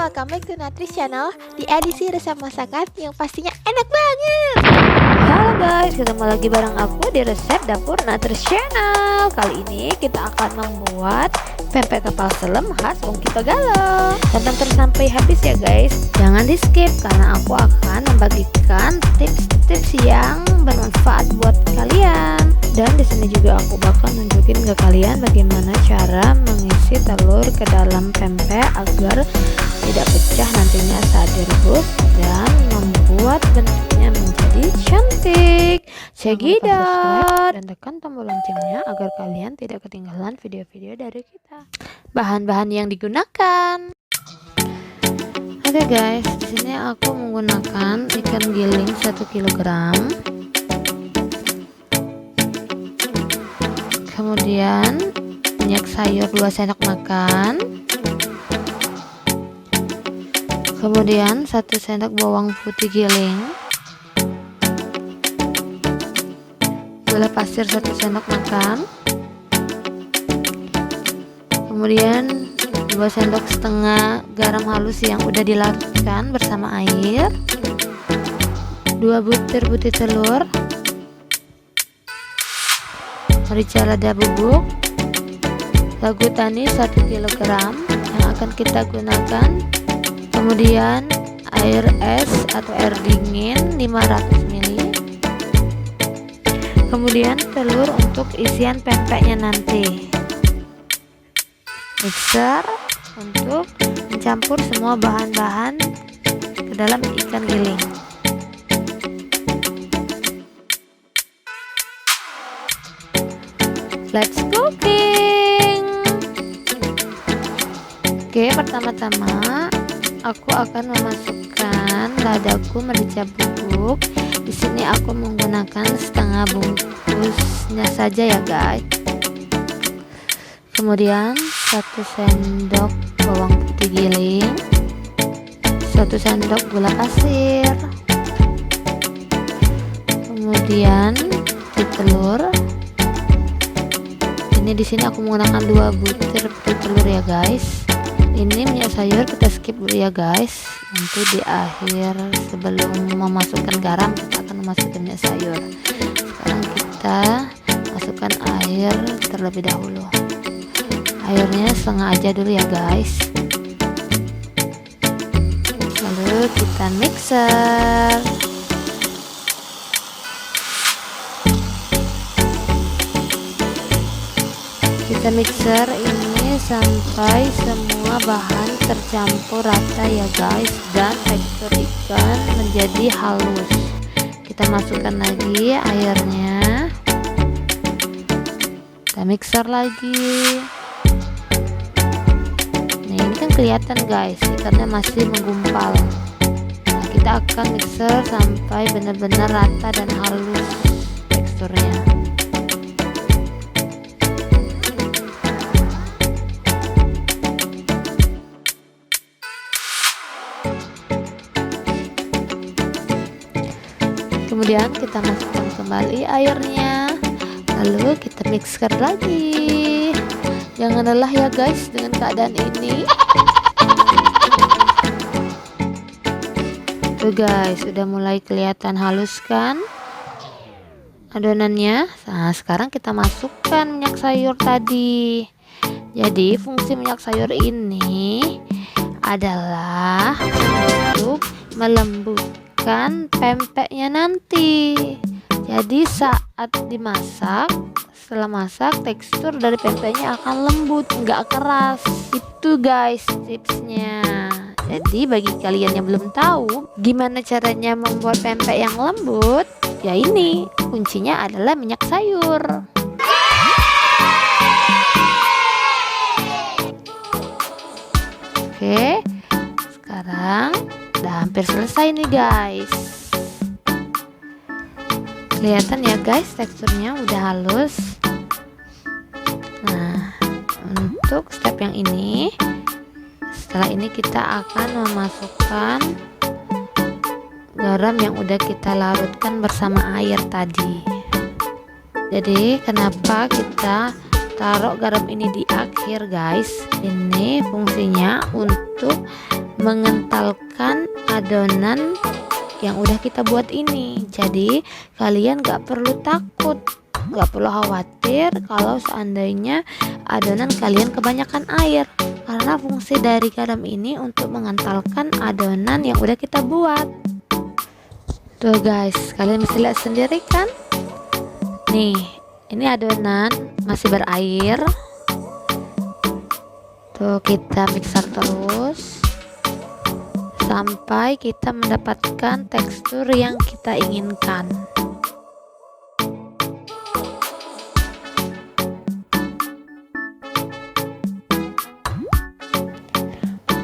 welcome back to Natris Channel di edisi resep masakan yang pastinya enak banget. Halo guys, ketemu lagi bareng aku di resep dapur Natris Channel. Kali ini kita akan membuat pempek kapal selam khas Ungki Togalo. Tonton terus sampai habis ya guys. Jangan di skip karena aku akan membagikan tips-tips yang bermanfaat buat kalian. Dan di sini juga aku bakal nunjukin ke kalian bagaimana cara mengisi telur ke dalam pempek agar tidak pecah nantinya saat direbus dan membuat bentuknya menjadi cantik. Cekidot dan tekan tombol loncengnya agar kalian tidak ketinggalan video-video dari kita. Bahan-bahan yang digunakan. Oke guys, di sini aku menggunakan ikan giling 1 kg. Kemudian minyak sayur 2 sendok makan. Kemudian 1 sendok bawang putih giling, gula pasir 1 sendok makan, kemudian 2 sendok setengah garam halus yang udah dilarutkan bersama air, 2 butir putih telur, merica lada bubuk, sagu tani 1 kg yang akan kita gunakan, kemudian air es atau air dingin 500 ml, kemudian telur untuk isian pempeknya nanti, mixer untuk mencampur semua bahan-bahan ke dalam ikan giling. Let's cooking. Oke, pertama-tama aku akan memasukkan ladaku merica bubuk. Di sini aku menggunakan setengah bungkusnya saja ya guys. Kemudian 1 sendok bawang putih giling, 1 sendok gula pasir, kemudian telur. Ini di sini aku menggunakan 2 butir telur ya guys. Ini minyak sayur kita skip dulu ya guys. Nanti di akhir sebelum memasukkan garam kita akan memasukkan minyak sayur. Sekarang kita masukkan air terlebih dahulu. Airnya setengah aja dulu ya guys. Lalu kita mixer. Kita mixer ini sampai semua bahan tercampur rata ya guys, dan tekstur ikan menjadi halus. Kita masukkan lagi airnya, kita mixer lagi. Nah ini kan kelihatan guys, ikannya masih menggumpal. Nah kita akan mixer sampai benar-benar rata dan halus teksturnya. Kemudian kita masukkan kembali airnya, lalu kita mixer lagi. Jangan lelah ya guys dengan keadaan ini. Tuh guys, udah mulai kelihatan halus kan adonannya. Nah sekarang kita masukkan minyak sayur tadi. Jadi fungsi minyak sayur ini adalah untuk melembutkan pempeknya nanti. Jadi saat dimasak, setelah masak tekstur dari pempeknya akan lembut, nggak keras. Itu guys tipsnya. Jadi bagi kalian yang belum tahu gimana caranya membuat pempek yang lembut, ya ini kuncinya adalah minyak sayur. Oke, sekarang udah hampir selesai nih guys. Kelihatan ya guys, teksturnya udah halus. Nah untuk step yang ini, setelah ini kita akan memasukkan garam yang udah kita larutkan bersama air tadi. Jadi kenapa kita taruh garam ini di akhir guys? Ini fungsinya untuk mengentalkan adonan yang udah kita buat ini. Jadi kalian gak perlu takut, gak perlu khawatir kalau seandainya adonan kalian kebanyakan air, karena fungsi dari garam ini untuk mengentalkan adonan yang udah kita buat. Tuh guys, kalian bisa lihat sendiri kan, nih ini adonan masih berair. Tuh kita mixer terus sampai kita mendapatkan tekstur yang kita inginkan.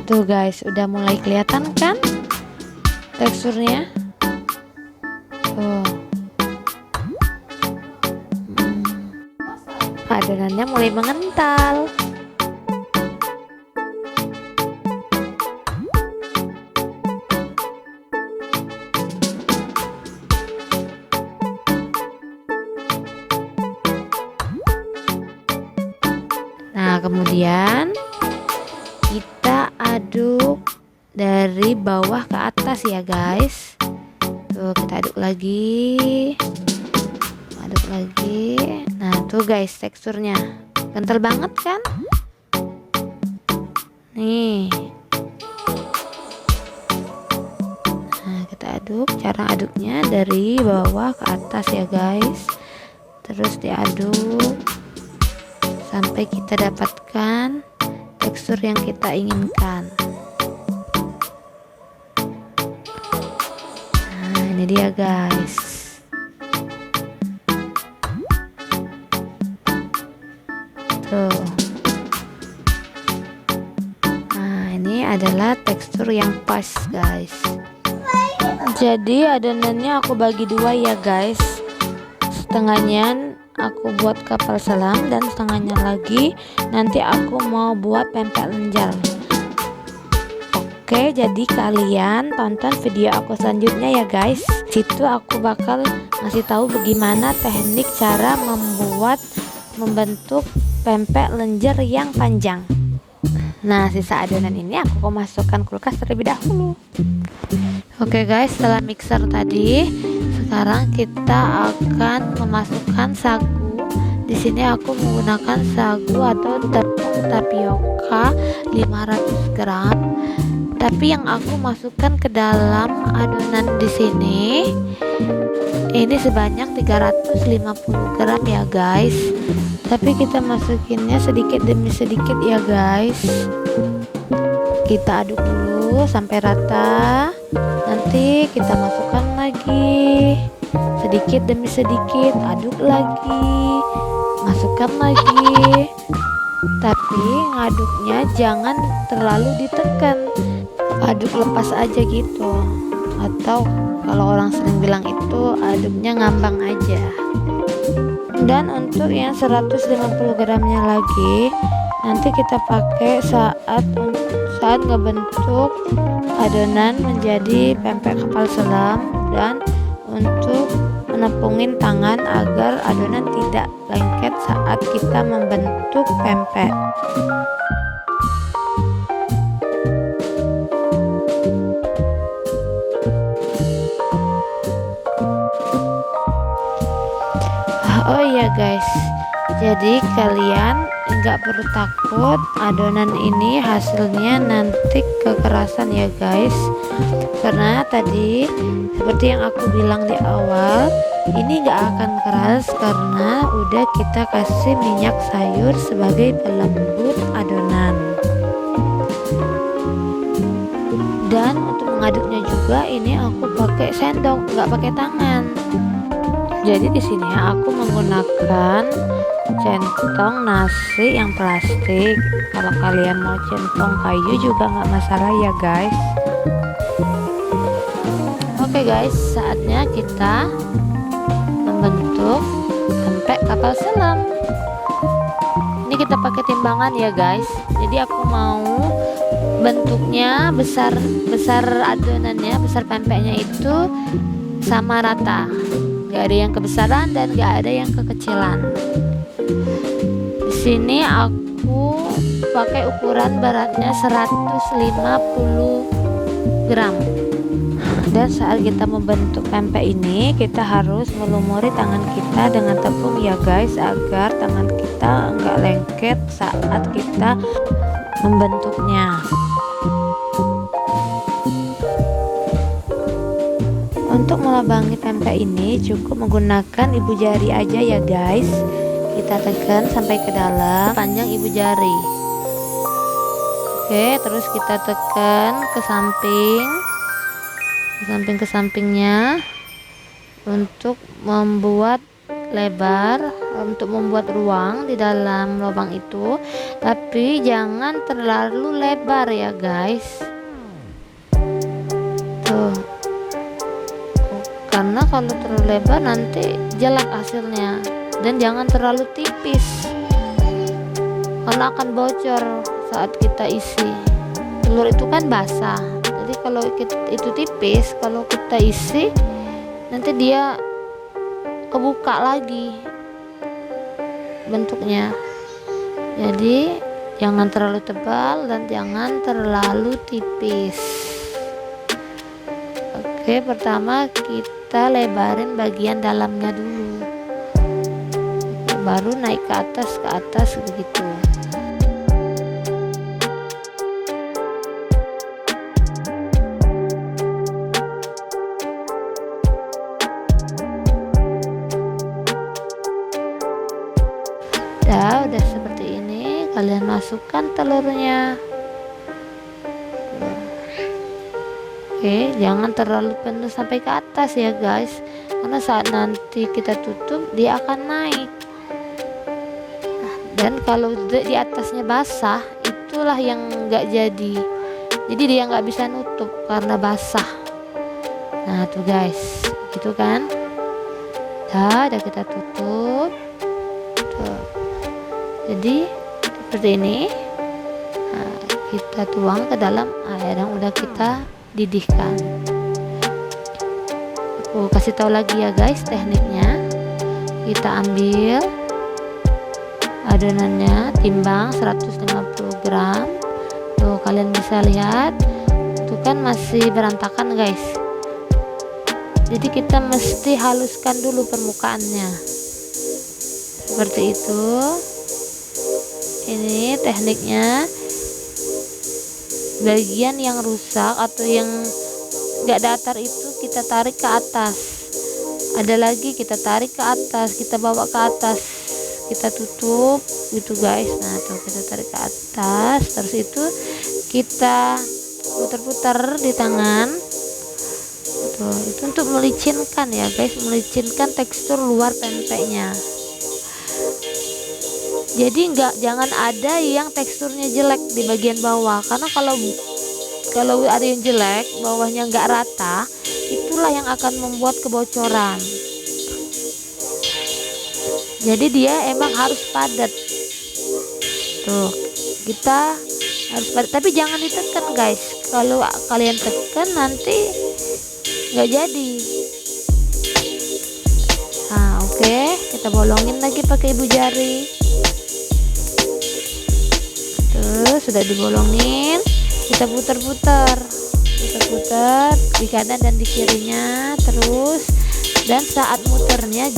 Tuh guys, udah mulai kelihatan kan teksturnya? Tuh. Adonannya mulai mengental. Nah, kemudian kita aduk dari bawah ke atas ya guys. Tuh kita aduk lagi, aduk lagi. Nah tuh guys, teksturnya kental banget kan, nih. Nah kita aduk, cara aduknya dari bawah ke atas ya guys, terus diaduk sampai kita dapatkan tekstur yang kita inginkan. Nah ini dia guys. Tuh. Nah ini adalah tekstur yang pas guys. Jadi adonannya aku bagi dua ya guys, setengahnya aku buat kapal selam dan setengahnya lagi nanti aku mau buat pempek lenjer. Oke, jadi kalian tonton video aku selanjutnya ya guys. Situ aku bakal ngasih tahu bagaimana teknik cara membentuk pempek lenjer yang panjang. Nah, sisa adonan ini aku masukkan kulkas terlebih dahulu. Oke guys, setelah mixer tadi, sekarang kita akan memasukkan sagu. Di sini aku menggunakan sagu atau tepung tapioka 500 gram. Tapi yang aku masukkan ke dalam adonan di sini ini sebanyak 350 gram ya guys. Tapi kita masukinnya sedikit demi sedikit ya guys. Kita aduk dulu sampai rata. Nanti kita masukkan lagi sedikit demi sedikit, aduk lagi, masukkan lagi. Tapi ngaduknya jangan terlalu ditekan, aduk lepas aja gitu. Atau kalau orang sering bilang itu aduknya ngambang aja. Dan untuk yang 150 gramnya lagi nanti kita pakai saat ngebentuk adonan menjadi pempek kapal selam dan untuk menepungin tangan agar adonan tidak lengket saat kita membentuk pempek. Oh iya guys, jadi kalian nggak perlu takut adonan ini hasilnya nanti kekerasan ya guys, karena tadi seperti yang aku bilang di awal, ini nggak akan keras karena udah kita kasih minyak sayur sebagai pelembut adonan. Dan untuk mengaduknya juga ini aku pakai sendok, nggak pakai tangan. Jadi di sini aku menggunakan centong nasi yang plastik. Kalau kalian mau centong kayu juga nggak masalah ya guys. Oke guys, saatnya kita membentuk pempek kapal selam. Ini kita pakai timbangan ya guys. Jadi aku mau bentuknya besar adonannya, besar pempeknya itu sama rata. Gak ada yang kebesaran dan gak ada yang kekecilan. Di sini aku aku pakai ukuran beratnya 150 gram. Dan saat kita membentuk pempek ini, kita harus melumuri tangan kita dengan tepung ya guys, agar tangan kita enggak lengket saat kita membentuknya. Untuk melubangi pempek ini cukup menggunakan ibu jari aja ya guys. Kita tekan sampai ke dalam panjang ibu jari. Oke, terus kita tekan ke sampingnya untuk membuat lebar, untuk membuat ruang di dalam lubang itu, tapi jangan terlalu lebar ya guys. Tuh, karena kalau terlalu lebar nanti jelek hasilnya, dan jangan terlalu tipis karena akan bocor saat kita isi. Telur itu kan basah, jadi kalau itu tipis, kalau kita isi nanti dia kebuka lagi bentuknya. Jadi jangan terlalu tebal dan jangan terlalu tipis. Oke, pertama kita lebarin bagian dalamnya dulu, baru naik ke atas begitu. Udah seperti ini, kalian masukkan telurnya. Oke, jangan terlalu penuh sampai ke atas ya guys, karena saat nanti kita tutup dia akan naik. Dan kalau di atasnya basah, itulah yang nggak jadi dia nggak bisa nutup karena basah. Nah tuh guys, gitu kan. Udah kita tutup tuh. Jadi seperti ini. Nah, kita tuang ke dalam air yang udah kita didihkan. Aku kasih tahu lagi ya guys tekniknya. Kita ambil adonannya, timbang 150 gram. Tuh kalian bisa lihat, itu kan masih berantakan guys. Jadi kita mesti haluskan dulu permukaannya. Seperti itu. Ini tekniknya. Bagian yang rusak atau yang gak datar itu kita tarik ke atas, ada lagi kita tarik ke atas, kita bawa ke atas, kita tutup gitu guys. Nah tuh kita tarik ke atas, terus itu kita putar-putar di tangan tuh, itu untuk melicinkan ya guys, melicinkan tekstur luar pempeknya. Jadi jangan ada yang teksturnya jelek di bagian bawah, karena kalau ada yang jelek bawahnya nggak rata, itulah yang akan membuat kebocoran. Jadi dia emang harus padat. Tuh kita harus padat, tapi jangan ditekan guys. Kalau kalian tekan nanti nggak jadi. Nah oke, kita bolongin lagi pakai ibu jari. Sudah dibolongin, kita putar-putar di kanan dan di kirinya terus. Dan saat muternya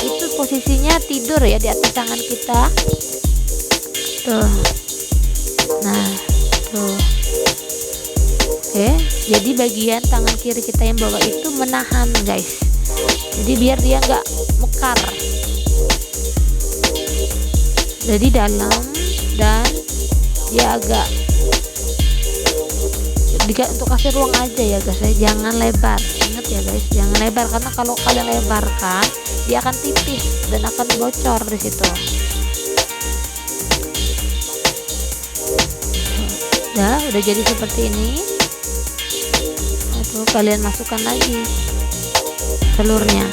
itu posisinya tidur ya di atas tangan kita tuh. Nah tuh, oke, jadi bagian tangan kiri kita yang bawah itu menahan guys, jadi biar dia nggak mekar. Jadi dalam dan dia agak untuk kasih ruang aja ya guys, jangan lebar. Ingat ya guys, jangan lebar, karena kalau kalian lebarkan dia akan tipis dan akan bocor di situ. Udah jadi seperti ini. Tuh kalian masukkan lagi telurnya.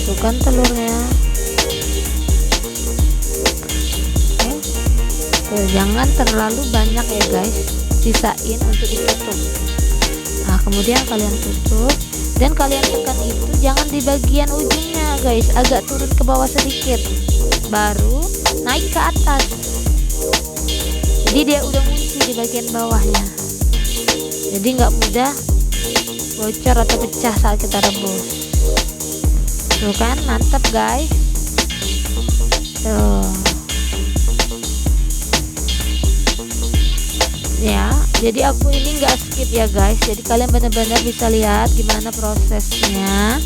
Masukkan telurnya. Jangan terlalu banyak ya guys, sisain untuk ditutup. Nah kemudian kalian tutup Dan kalian tekan itu jangan di bagian ujungnya guys, agak turun ke bawah sedikit, baru naik ke atas. Jadi dia udah ngunci di bagian bawahnya, jadi nggak mudah bocor atau pecah saat kita rebus. Tuh kan, mantap guys. Tuh ya, jadi aku ini nggak skip ya guys, jadi kalian benar-benar bisa lihat gimana prosesnya.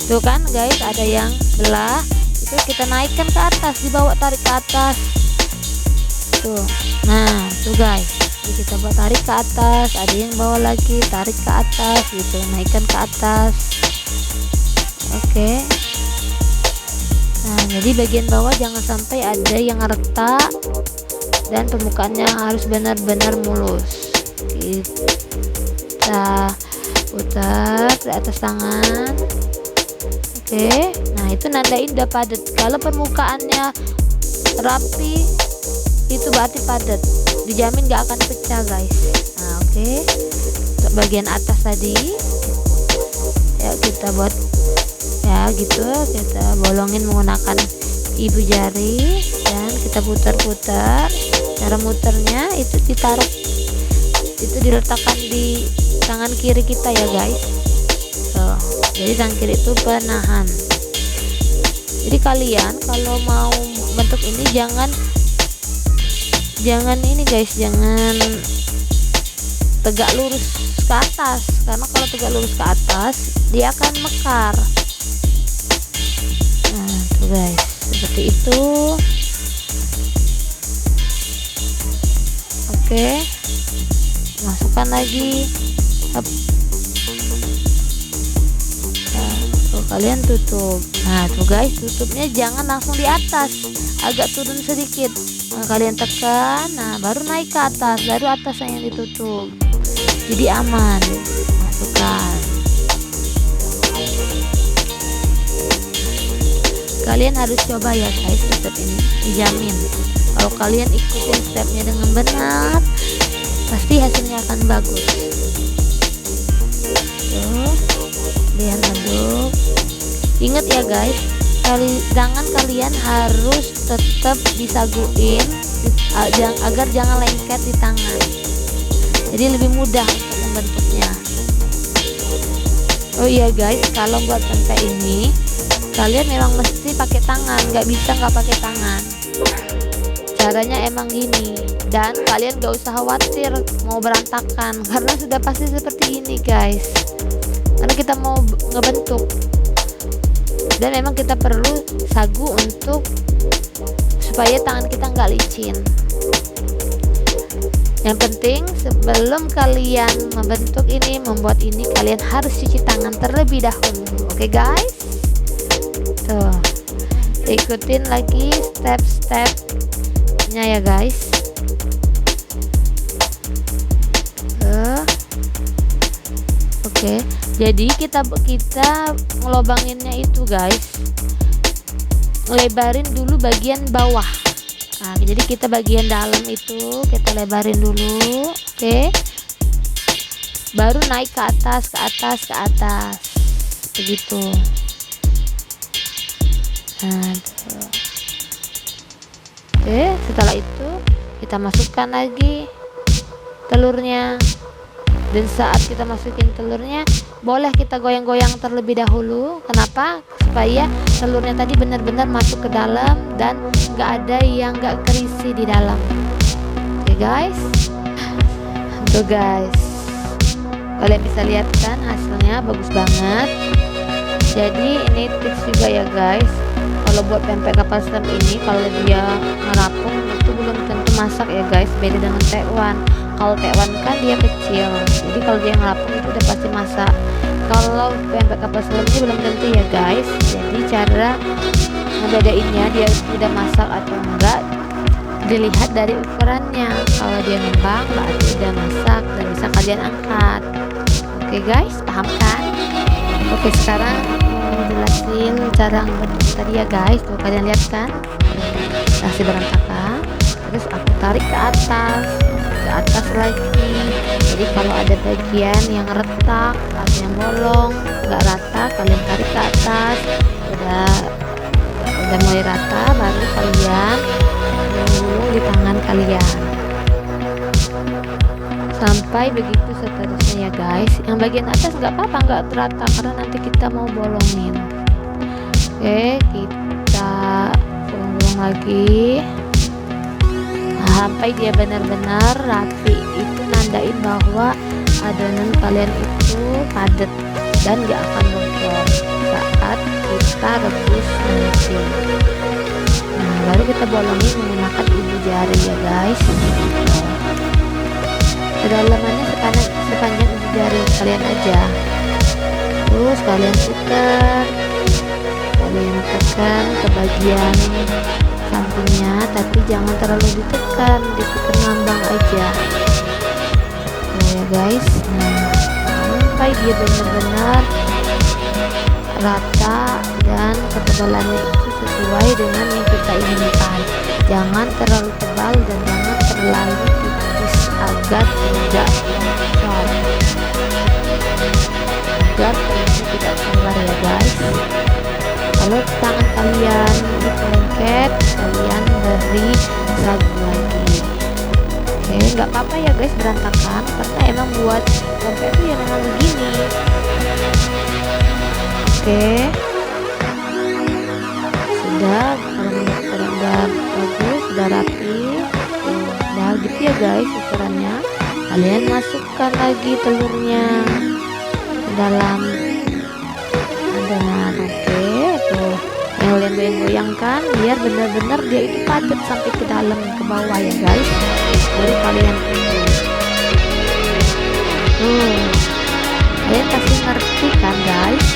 Tuh kan guys, ada yang belah, itu kita naikkan ke atas, dibawa tarik ke atas. Tuh, nah tuh guys, jadi kita bawa tarik ke atas, ada yang bawa lagi tarik ke atas gitu, naikkan ke atas. Oke. Nah, jadi bagian bawah jangan sampai ada yang retak dan permukaannya harus benar-benar mulus. Kita putar di atas tangan. Oke, nah itu nandain udah padat. Kalau permukaannya rapi, itu berarti padat, dijamin gak akan pecah guys. Nah oke, untuk bagian atas tadi ya kita buat ya gitu, kita bolongin menggunakan ibu jari dan kita putar-putar. Cara muternya itu ditaruh, itu diletakkan di tangan kiri kita ya guys. Tuh, jadi tangan kiri itu penahan. Jadi kalian kalau mau bentuk ini jangan ini guys, jangan tegak lurus ke atas, karena kalau tegak lurus ke atas dia akan mekar. Nah tuh guys, seperti itu. Oke, masukkan lagi. Nah, tuh kalian tutup. Nah tuh guys, tutupnya jangan langsung di atas, agak turun sedikit. Nah, kalian tekan, nah baru naik ke atas, baru atasnya yang ditutup, jadi aman. Masukkan. Kalian harus coba ya guys, step ini dijamin. Kalau kalian ikutin stepnya dengan benar, pasti hasilnya akan bagus. Tuh, kalian aduk. Ingat ya guys, tangan kalian harus tetap disaguin agar jangan lengket di tangan, jadi lebih mudah untuk membentuknya. Oh iya guys, kalau buat pempek ini kalian memang mesti pakai tangan, nggak bisa nggak pakai tangan. Caranya emang gini, dan kalian gak usah khawatir mau berantakan, karena sudah pasti seperti ini guys, karena kita mau ngebentuk. Dan memang kita perlu sagu untuk supaya tangan kita nggak licin. Yang penting sebelum kalian membentuk ini, membuat ini, kalian harus cuci tangan terlebih dahulu. Oke guys, tuh ikutin lagi step-stepnya ya guys. Oke, jadi kita ngelobanginnya itu guys, ngelebarin dulu bagian bawah. Nah, jadi kita bagian dalam itu kita lebarin dulu. Oke, baru naik ke atas, ke atas, ke atas, begitu. Nah, tuh. Oke, setelah itu kita masukkan lagi telurnya. Dan saat kita masukin telurnya, boleh kita goyang-goyang terlebih dahulu. Kenapa? Supaya telurnya tadi benar-benar masuk ke dalam dan nggak ada yang nggak kerisi di dalam. Oke guys, tuh guys, kalian bisa lihat kan hasilnya bagus banget. Jadi ini tips juga ya guys, kalau buat pempek kapal selam ini, kalau dia ngerapung itu belum tentu masak ya guys, beda dengan tekwan. Kalau tekwan kan dia kecil, jadi kalau dia ngerapung itu udah pasti masak. Kalau pempek kapal selam ini belum tentu ya guys, jadi cara ngebedainnya dia sudah masak atau enggak dilihat dari ukurannya. Kalau dia ngembang berarti udah masak dan bisa kalian angkat. Oke guys, paham kan? Oke, sekarang aku jelasin cara ngebentuk tadi ya guys. Tuh kalian lihat kan, masih berantakan. Terus aku tarik ke atas lagi. Jadi kalau ada bagian yang retak atau yang bolong, nggak rata, kalian tarik ke atas. Udah mulai rata, baru kalian gulung di tangan kalian sampai begitu seterusnya ya guys. Yang bagian atas nggak apa-apa, nggak rata karena nanti kita mau bolongin. Oke, kita bolong lagi sampai dia benar-benar rapi. Itu nandain bahwa adonan kalian itu padat dan gak akan bocor saat kita rebus nanti. Nah, baru kita bolongin menggunakan ibu jari ya guys. Kedalamannya sepanjang ibu jari kalian aja. Terus kalian putar, kalian tekan ke bagian sampingnya, tapi jangan terlalu ditekan ngambang aja. Nah ya guys, sampai dia benar-benar rata dan ketebalannya itu sesuai dengan yang kita inginkan. Jangan terlalu tebal dan jangan terlalu tipis agar tidak bocor, agar telurnya tidak keluar ya guys. Kalau tangan kalian itu lengket, kalian beri ragu lagi. Oke, nggak apa-apa ya guys berantakan, karena emang buat pempek itu ya memang begini. Oke, sudah, kalau menurut kalian udah bagus, sudah rapi, udah gitu ya guys ukurannya. Kalian masukkan lagi telurnya ke dalam adonan. Oke, tuh yang kalian goyang-goyangkan biar benar-benar dia itu padat sampai ke dalam ke bawah ya guys. Baru kalian kalian pasti ngerti kan guys.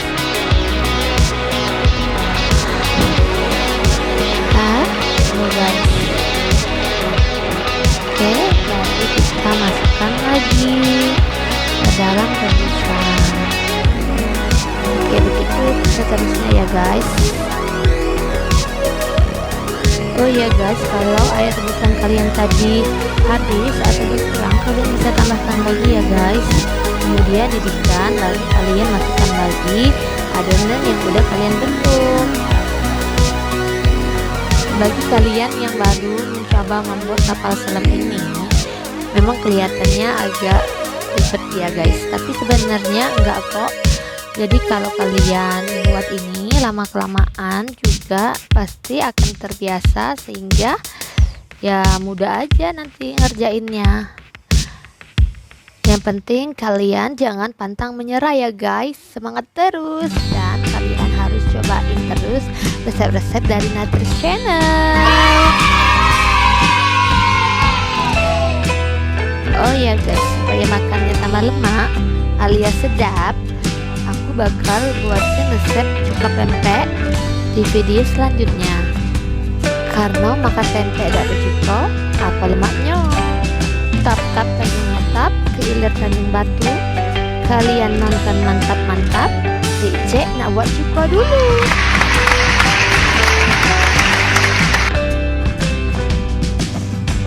Guys, oke, lalu kita masukkan lagi ke dalam rebusan. Oke, begitu seterusnya ya guys. Oh ya guys, kalau air rebusan kalian tadi habis atau berkurang, kalian bisa tambahkan lagi ya guys. Kemudian didihkan, lalu kalian masukkan lagi adonan yang udah kalian bentuk. Bagi kalian yang baru mencoba membuat kapal selam ini, memang kelihatannya agak ribet ya guys, tapi sebenarnya enggak kok. Jadi kalau kalian buat ini lama-kelamaan juga pasti akan terbiasa, sehingga ya mudah aja nanti ngerjainnya. Yang penting kalian jangan pantang menyerah ya guys, semangat terus, dan kalian harus cobain terus resep-resep dari Natris Channel. Oh ya guys, supaya makannya tambah lemak alias sedap, aku bakal buatin resep cuka pempek di video selanjutnya. Karena makan pempek dari cuka, apa lemaknya? Tap-tap tanjung mantap, keilir tanjung batu. Kalian nonton mantap-mantap, dicek nak buat cuka dulu.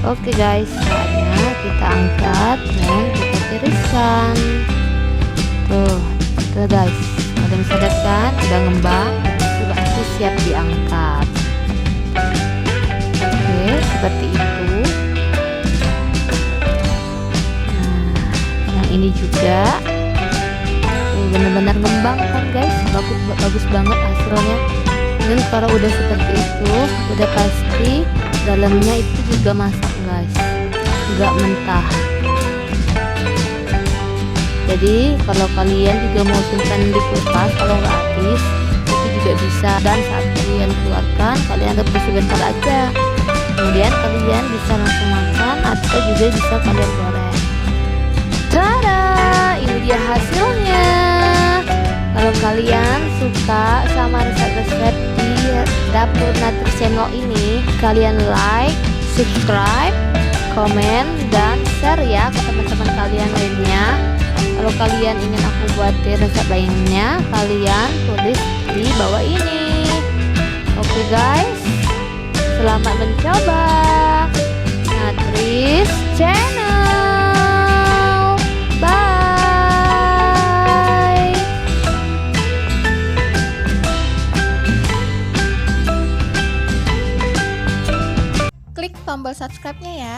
Oke guys, saatnya kita angkat dan kita tiriskan. Tuh guys, kalian bisa lihat kan, udah ngembang, sudah siap diangkat. Oke, seperti itu. Nah, yang ini juga benar-benar ngembang kan guys, bagus banget hasilnya. Dan kalau udah seperti itu, udah pasti dalamnya itu juga masak guys, nggak mentah. Jadi kalau kalian juga mau simpan di kulkas, kalau nggak habis itu juga bisa, dan saat kalian keluarkan kalian rebus sebentar aja, kemudian kalian bisa langsung makan atau juga bisa kalian goreng. Tada, ini dia hasilnya. Kalau kalian suka sama resep-resep di Dapur Natris Channel ini, kalian like, subscribe, komen, dan share ya ke teman-teman kalian lainnya. Kalau kalian ingin aku buatin resep lainnya, kalian tulis di bawah ini. Oke guys, selamat mencoba Natris Channel. Bye. klik tombol subscribe-nya ya.